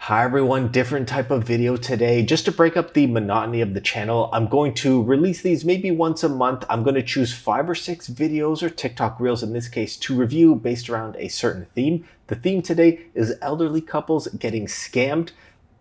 Hi everyone, different type of video today. Just to break up the monotony of the channel, I'm going to release these maybe once a month. I'm going to choose 5 or 6 videos or TikTok reels in this case to review based around a certain theme. The theme today is elderly couples getting scammed.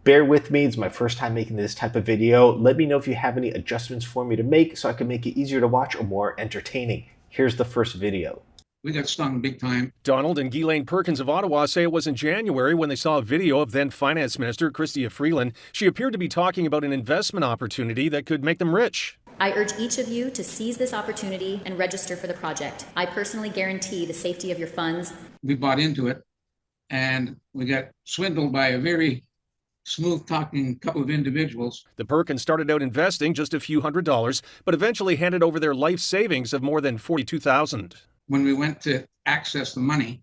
Bear with me, it's my first time making this type of video. Let me know if you have any adjustments for me to make so I can make it easier to watch or more entertaining. Here's the first video. We got stung big time. Donald and Ghislaine Perkins of Ottawa say it was in January when they saw a video of then Finance Minister Chrystia Freeland. She appeared to be talking about an investment opportunity that could make them rich. I urge each of you to seize this opportunity and register for the project. I personally guarantee the safety of your funds. We bought into it, and we got swindled by a very smooth-talking couple of individuals. The Perkins started out investing just a few $100s, but eventually handed over their life savings of more than $42,000. When we went to access the money,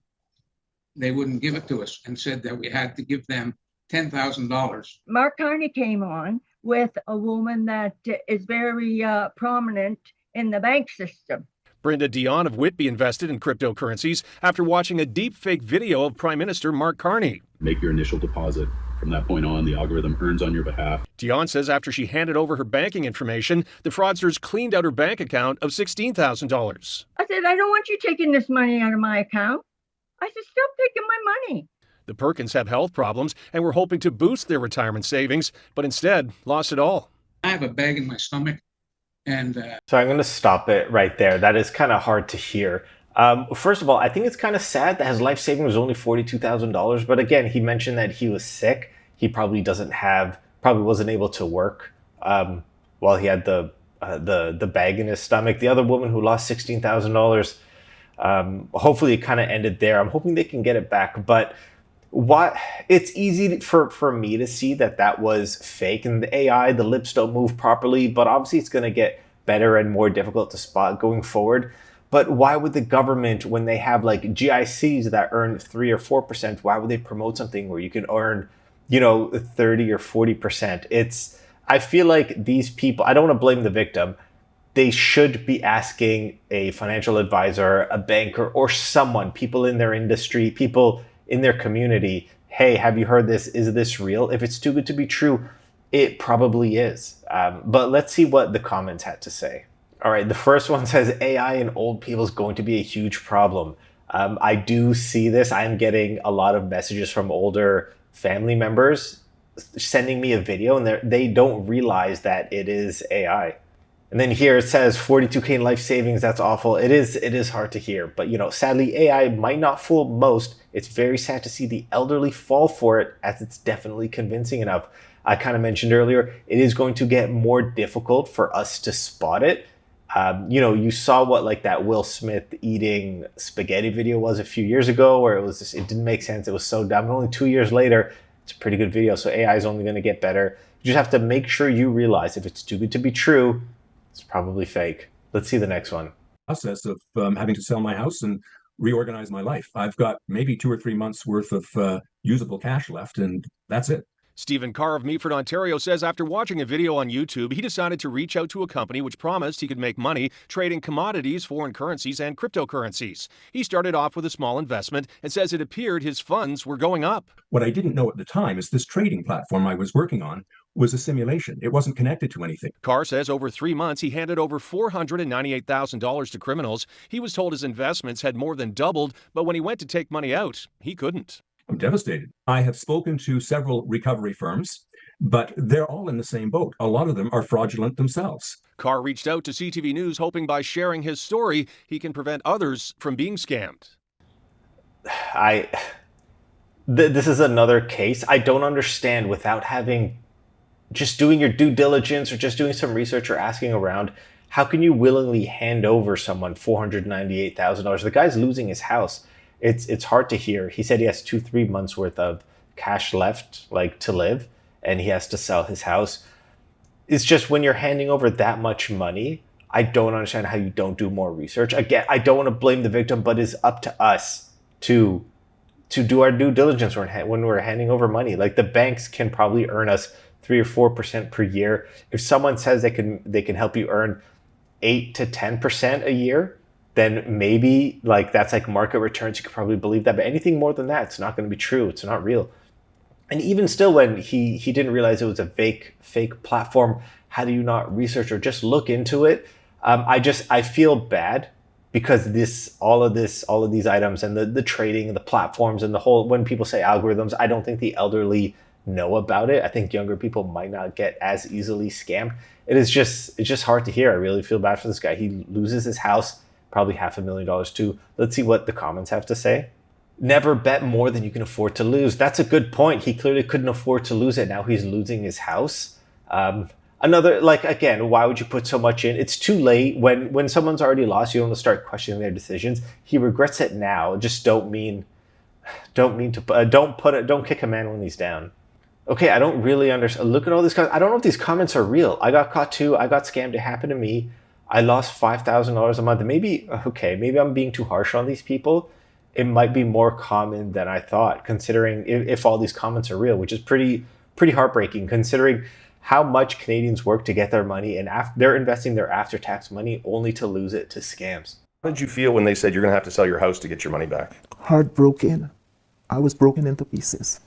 they wouldn't give it to us and said that we had to give them $10,000. Mark Carney came on with a woman that is very prominent in the bank system. Brenda Dion of Whitby invested in cryptocurrencies after watching a deepfake video of Prime Minister Mark Carney. Make your initial deposit. From that point on, the algorithm earns on your behalf. Dion says after she handed over her banking information, the fraudsters cleaned out her bank account of $16,000. I said, I don't want you taking this money out of my account. I said, stop taking my money. The Perkins have health problems and were hoping to boost their retirement savings, but instead lost it all. I have a bag in my stomach, and So I'm going to stop it right there. That is kind of hard to hear. First of all, I think it's kind of sad that his life savings was only $42,000. But again, he mentioned that he was sick. He probably probably wasn't able to work while he had the bag in his stomach. The other woman who lost $16,000, hopefully it kind of ended there. I'm hoping they can get it back. But it's easy for me to see that was fake, and the AI, the lips don't move properly. But obviously, it's going to get better and more difficult to spot going forward. But why would the government, when they have like GICs that earn 3 or 4%, why would they promote something where you can earn, 30 or 40%? I feel like these people, I don't want to blame the victim. They should be asking a financial advisor, a banker, or someone, people in their industry, people in their community. Hey, have you heard this? Is this real? If it's too good to be true, it probably is. But let's see what the comments had to say. All right, the first one says AI in old people is going to be a huge problem. I do see this. I'm getting a lot of messages from older family members sending me a video, and they don't realize that it is AI. And then here it says 42K in life savings. That's awful. It is hard to hear, but sadly AI might not fool most. It's very sad to see the elderly fall for it, as it's definitely convincing enough. I kind of mentioned earlier, it is going to get more difficult for us to spot it. You saw what like that Will Smith eating spaghetti video was a few years ago, where it didn't make sense. It was so dumb. And only 2 years later, it's a pretty good video. So AI is only going to get better. You just have to make sure you realize if it's too good to be true, it's probably fake. Let's see the next one. Process of having to sell my house and reorganize my life. I've got maybe 2 or 3 months worth of usable cash left, and that's it. Stephen Carr of Meaford, Ontario says after watching a video on YouTube, he decided to reach out to a company which promised he could make money trading commodities, foreign currencies, and cryptocurrencies. He started off with a small investment and says it appeared his funds were going up. What I didn't know at the time is this trading platform I was working on was a simulation. It wasn't connected to anything. Carr says over 3 months, he handed over $498,000 to criminals. He was told his investments had more than doubled, but when he went to take money out, he couldn't. I'm devastated. I have spoken to several recovery firms, but they're all in the same boat. A lot of them are fraudulent themselves. Carr reached out to CTV News hoping by sharing his story, he can prevent others from being scammed. This is another case. I don't understand, without just doing your due diligence or just doing some research or asking around, how can you willingly hand over someone $498,000? The guy's losing his house. It's hard to hear. He said he has 2-3 months worth of cash left, like to live, and he has to sell his house. It's just when you're handing over that much money, I don't understand how you don't do more research. Again, I don't want to blame the victim, but it's up to us to do our due diligence when we're handing over money. Like the banks can probably earn us 3 or 4% per year. If someone says they can help you earn 8 to 10% a year, then maybe like that's like market returns. You could probably believe that, but anything more than that, it's not going to be true. It's not real. And even still, when he didn't realize it was a fake platform, how do you not research or just look into it? I feel bad because all of these items and the trading and the platforms and the whole, when people say algorithms, I don't think the elderly know about it. I think younger people might not get as easily scammed. It's just hard to hear. I really feel bad for this guy. He loses his house, probably $500,000 too. Let's see what the comments have to say. Never bet more than you can afford to lose. That's a good point. He clearly couldn't afford to lose it. Now he's losing his house. Another, like, again, why would you put so much in? It's too late. When someone's already lost, you don't start questioning their decisions. He regrets it now. Just don't kick a man when he's down. Okay, I don't really understand. Look at all these comments. I don't know if these comments are real. I got caught too. I got scammed. It happened to me. I lost $5,000 a month. Maybe I'm being too harsh on these people. It might be more common than I thought, considering if all these comments are real, which is pretty heartbreaking, considering how much Canadians work to get their money, and they're investing their after-tax money only to lose it to scams. How did you feel when they said you're going to have to sell your house to get your money back? Heartbroken. I was broken into pieces.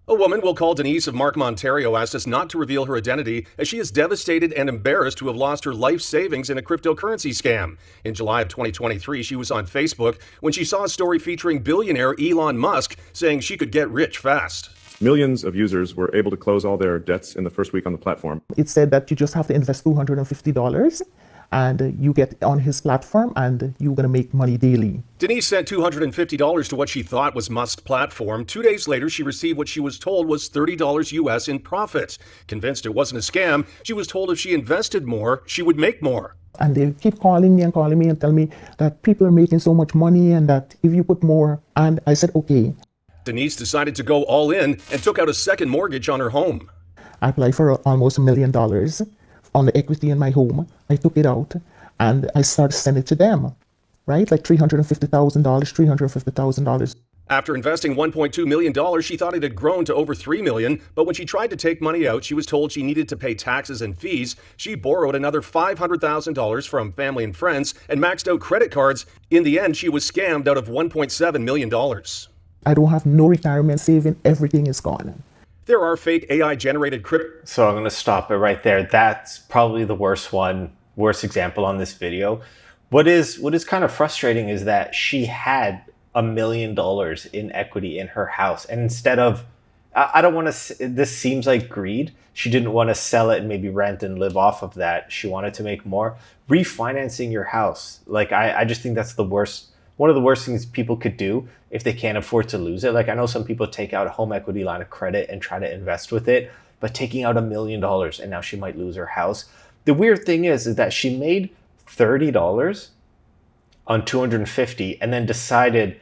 A woman we'll call Denise of Markham, Ontario, asked us not to reveal her identity as she is devastated and embarrassed to have lost her life savings in a cryptocurrency scam. In July of 2023, she was on Facebook when she saw a story featuring billionaire Elon Musk saying she could get rich fast. Millions of users were able to close all their debts in the first week on the platform. It said that you just have to invest $250 and you get on his platform and you're going to make money daily. Denise sent $250 to what she thought was Musk's platform. 2 days later, she received what she was told was $30 US in profit. Convinced it wasn't a scam, she was told if she invested more, she would make more. And they keep calling me and tell me that people are making so much money and that if you put more, and I said, okay. Denise decided to go all in and took out a second mortgage on her home. I applied for almost $1 million on the equity in my home. I took it out and I started sending it to them, right? Like $350,000. After investing $1.2 million, she thought it had grown to over $3 million, but when she tried to take money out, she was told she needed to pay taxes and fees. She borrowed another $500,000 from family and friends and maxed out credit cards. In the end, she was scammed out of $1.7 million. I don't have no retirement saving. Everything is gone. There are fake AI-generated crypto. So I'm going to stop it right there. That's probably the worst example on this video. What is kind of frustrating is that she had $1 million in equity in her house, and instead of, I don't want to, this seems like greed. She didn't want to sell it and maybe rent and live off of that. She wanted to make more. Refinancing your house, like I just think that's one of the worst things people could do if they can't afford to lose it. Like, I know some people take out a home equity line of credit and try to invest with it, but taking out $1 million and now she might lose her house. The weird thing is that she made $30 on $250 and then decided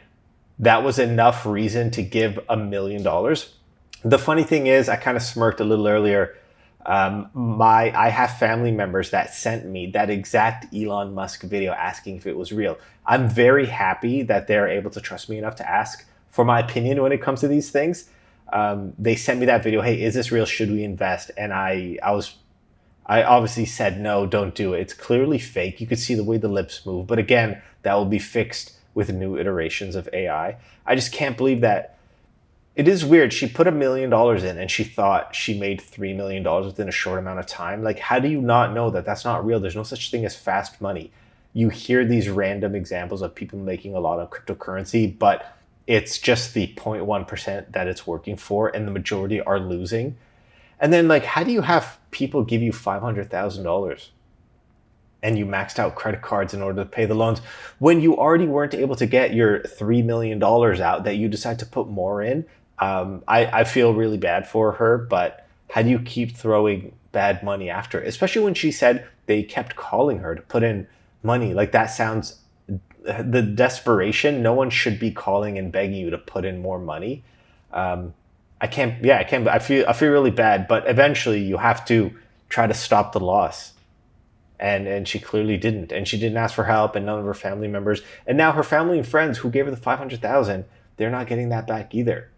that was enough reason to give $1 million. The funny thing is, I kind of smirked a little earlier. I have family members that sent me that exact Elon Musk video asking if it was real. I'm very happy that they're able to trust me enough to ask for my opinion when it comes to these things. They sent me that video. Hey, is this real? Should we invest? And I obviously said, no, don't do it. It's clearly fake. You could see the way the lips move. But again, that will be fixed with new iterations of AI. I just can't believe that. It is weird. She put $1 million in and she thought she made $3 million within a short amount of time. Like, how do you not know that that's not real? There's no such thing as fast money. You hear these random examples of people making a lot of cryptocurrency, but it's just the 0.1% that it's working for, and the majority are losing. And then, like, how do you have people give you $500,000 and you maxed out credit cards in order to pay the loans when you already weren't able to get your $3 million out that you decide to put more in? I feel really bad for her, but how do you keep throwing bad money after it? Especially when she said they kept calling her to put in money. Like, that sounds, the desperation. No one should be calling and begging you to put in more money. I feel really bad, but eventually you have to try to stop the loss. And she clearly didn't. And she didn't ask for help, and none of her family members. And now her family and friends who gave her the $500,000, they're not getting that back either.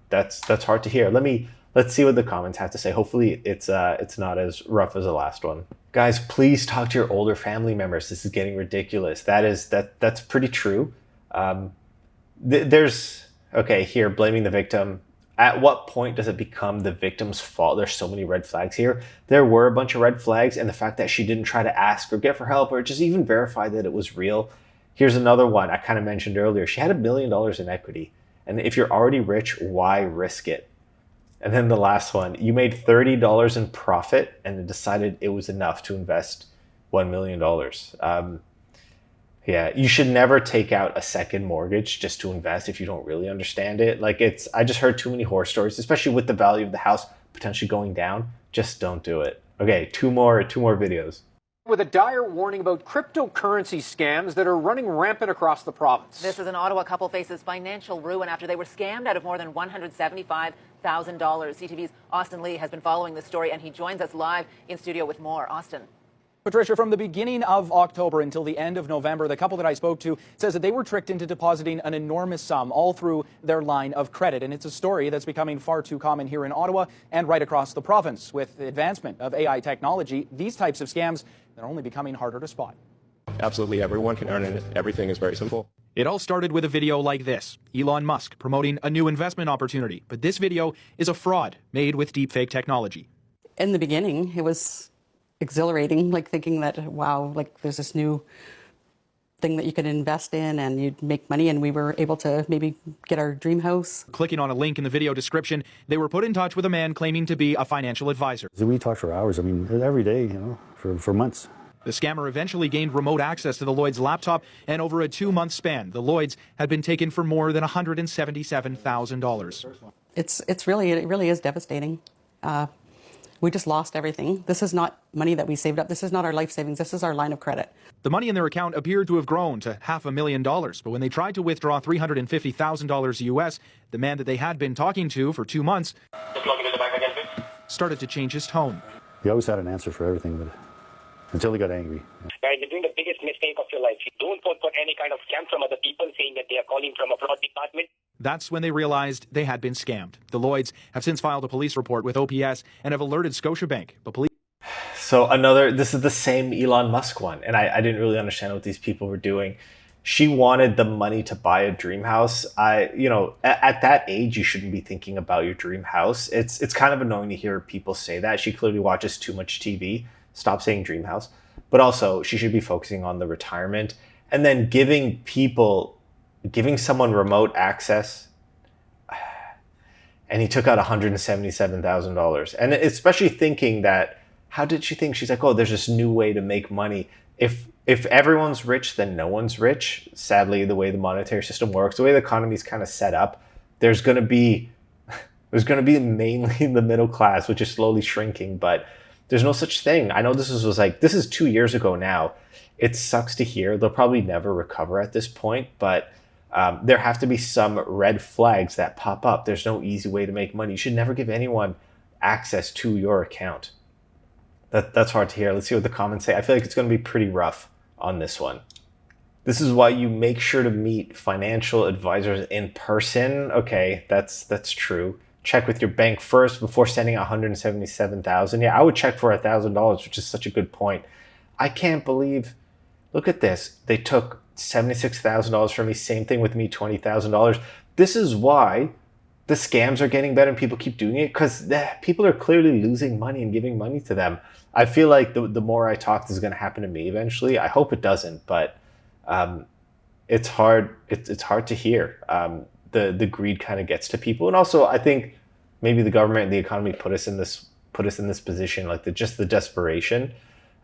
That's hard to hear. Let's see what the comments have to say. Hopefully it's not as rough as the last one. Guys, please talk to your older family members. This is getting ridiculous. That's pretty true. There's, okay, here, blaming the victim. At what point does it become the victim's fault? There's so many red flags here. There were a bunch of red flags, and the fact that she didn't try to ask or get for help or just even verify that it was real. Here's another one I kind of mentioned earlier. She had $1 million in equity. And if you're already rich, why risk it? And then the last one, you made $30 in profit and decided it was enough to invest $1 million. Yeah, you should never take out a second mortgage just to invest if you don't really understand it. Like I just heard too many horror stories, especially with the value of the house potentially going down. Just don't do it. Okay, two more videos. With a dire warning about cryptocurrency scams that are running rampant across the province. This is an Ottawa couple faces financial ruin after they were scammed out of more than $175,000. CTV's Austin Lee has been following this story, and he joins us live in studio with more. Austin. Patricia, from the beginning of October until the end of November, the couple that I spoke to says that they were tricked into depositing an enormous sum all through their line of credit. And it's a story that's becoming far too common here in Ottawa and right across the province. With the advancement of AI technology, these types of scams are only becoming harder to spot. Absolutely everyone can earn it. Everything is very simple. It all started with a video like this. Elon Musk promoting a new investment opportunity. But this video is a fraud made with deepfake technology. In the beginning, it was exhilarating, like thinking that, wow, like there's this new thing that you could invest in and you'd make money, and we were able to maybe get our dream house. Clicking on a link in the video description, they were put in touch with a man claiming to be a financial advisor. We talked for hours, every day, for months. The scammer eventually gained remote access to the Lloyd's laptop, and over a 2-month span, the Lloyd's had been taken for more than $177,000. It really is devastating. We just lost everything. This is not money that we saved up. This is not our life savings. This is our line of credit. The money in their account appeared to have grown to $500,000, but when they tried to withdraw $350,000 US, the man that they had been talking to for 2 months started to change his tone. He always had an answer for everything, but until he got angry. Right, you're doing the biggest mistake of your life. You don't fall for any kind of scam from other people saying that they are calling from a fraud department. That's when they realized they had been scammed. The Lloyds have since filed a police report with OPS and have alerted Scotiabank. But police. So this is the same Elon Musk one, and I didn't really understand what these people were doing. She wanted the money to buy a dream house. At that age, you shouldn't be thinking about your dream house. It's kind of annoying to hear people say that. She clearly watches too much TV. Stop saying dream house. But also, she should be focusing on the retirement, and then giving someone remote access. And he took out $177,000. And especially thinking that, how did she think? She's like, oh, there's this new way to make money. If everyone's rich, then no one's rich. Sadly, the way the monetary system works, the way the economy is kind of set up, there's going to be mainly the middle class, which is slowly shrinking, but there's no such thing. I know this is 2 years ago now. It sucks to hear. They'll probably never recover at this point, but there have to be some red flags that pop up. There's no easy way to make money. You should never give anyone access to your account. That's hard to hear. Let's see what the comments say. I feel like it's going to be pretty rough on this one. This is why you make sure to meet financial advisors in person. Okay, that's true. Check with your bank first before sending $177,000. Yeah, I would check for $1,000, which is such a good point. I can't believe. Look at this. They took $76,000 from me. Same thing with me, $20,000. This is why the scams are getting better and people keep doing it, because people are clearly losing money and giving money to them. I feel like the more I talk, this is going to happen to me eventually. I hope it doesn't, but it's hard. It's hard to hear. The greed kind of gets to people, and also I think maybe the government and the economy put us in this position, like the desperation.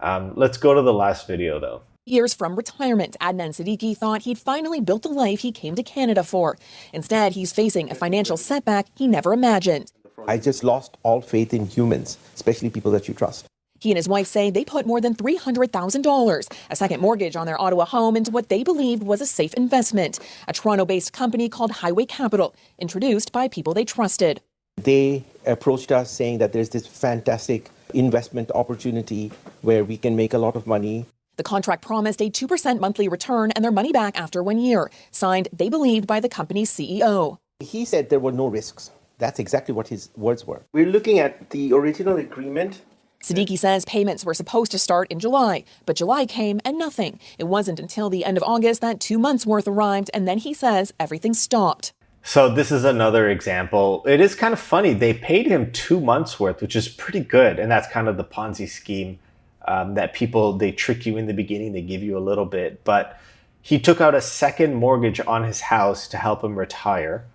Let's go to the last video though. Years from retirement, Adnan Siddiqui thought he'd finally built the life he came to Canada for. Instead, he's facing a financial setback he never imagined. I just lost all faith in humans, especially people that you trust. He and his wife say they put more than $300,000, a second mortgage on their Ottawa home, into what they believed was a safe investment, a Toronto-based company called Highway Capital, introduced by people they trusted. They approached us saying that there's this fantastic investment opportunity where we can make a lot of money. The contract promised a 2% monthly return and their money back after 1 year, signed, they believed, by the company's CEO. He said there were no risks. That's exactly what his words were. We're looking at the original agreement. Siddiqui says payments were supposed to start in July, but July came and nothing. It wasn't until the end of August that 2 months' worth arrived, and then he says everything stopped. So this is another example. It is kind of funny. They paid him 2 months worth, which is pretty good. And that's kind of the Ponzi scheme that people, they trick you in the beginning. They give you a little bit. But he took out a second mortgage on his house to help him retire.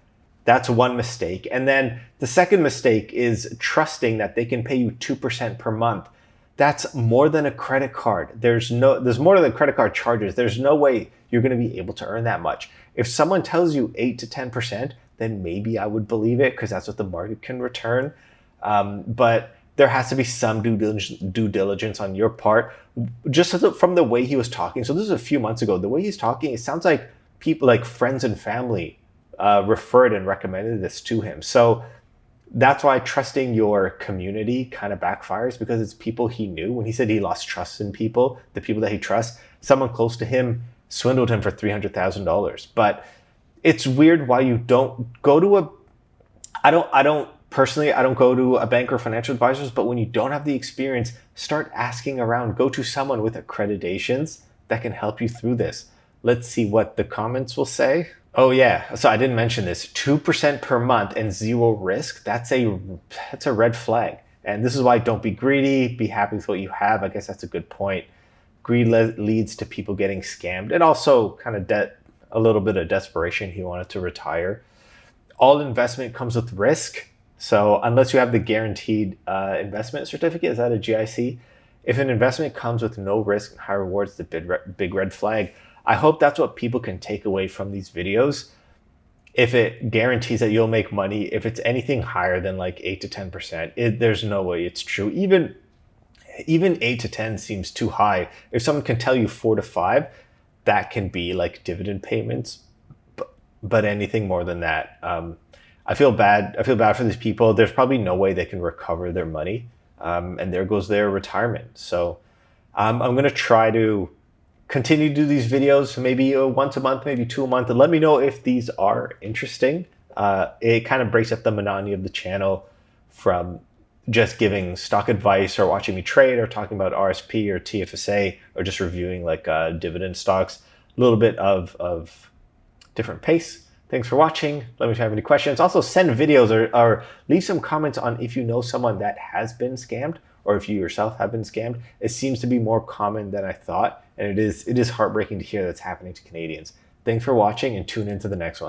That's one mistake. And then the second mistake is trusting that they can pay you 2% per month. That's more than a credit card. There's more than credit card charges. There's no way you're going to be able to earn that much. If someone tells you 8 to 10%, then maybe I would believe it because that's what the market can return. But there has to be some due diligence on your part. Just from the way he was talking. So this is a few months ago. The way he's talking, it sounds like people, like friends and family, referred and recommended this to him. So that's why trusting your community kind of backfires, because it's people he knew. When he said he lost trust in people, the people that he trusts, someone close to him swindled him for $300,000. But it's weird why you don't go to I don't personally, I don't go to a bank or financial advisors, but when you don't have the experience, start asking around. Go to someone with accreditations that can help you through this. Let's see what the comments will say. Oh yeah, so I didn't mention this. 2% per month and zero risk. That's a red flag. And this is why don't be greedy. Be happy with what you have. I guess that's a good point. Greed leads to people getting scammed, and also kind of a little bit of desperation. He wanted to retire. All investment comes with risk. So unless you have the guaranteed investment certificate, is that a GIC? If an investment comes with no risk and high rewards, the big red flag. I hope that's what people can take away from these videos. If it guarantees that you'll make money, if it's anything higher than like 8 to 10%, there's no way it's true. Even 8 to 10 seems too high. If someone can tell you 4 to 5, that can be like dividend payments. But anything more than that, I feel bad. I feel bad for these people. There's probably no way they can recover their money, and there goes their retirement. So I'm going to try to continue to do these videos, maybe once a month, maybe 2 a month, and let me know if these are interesting. It kind of breaks up the monotony of the channel from just giving stock advice or watching me trade or talking about RSP or TFSA or just reviewing like dividend stocks. A little bit of different pace. Thanks for watching. Let me know if you have any questions. Also send videos or leave some comments on if you know someone that has been scammed or if you yourself have been scammed. It seems to be more common than I thought. And it is heartbreaking to hear that's happening to Canadians. Thanks for watching and tune into the next one.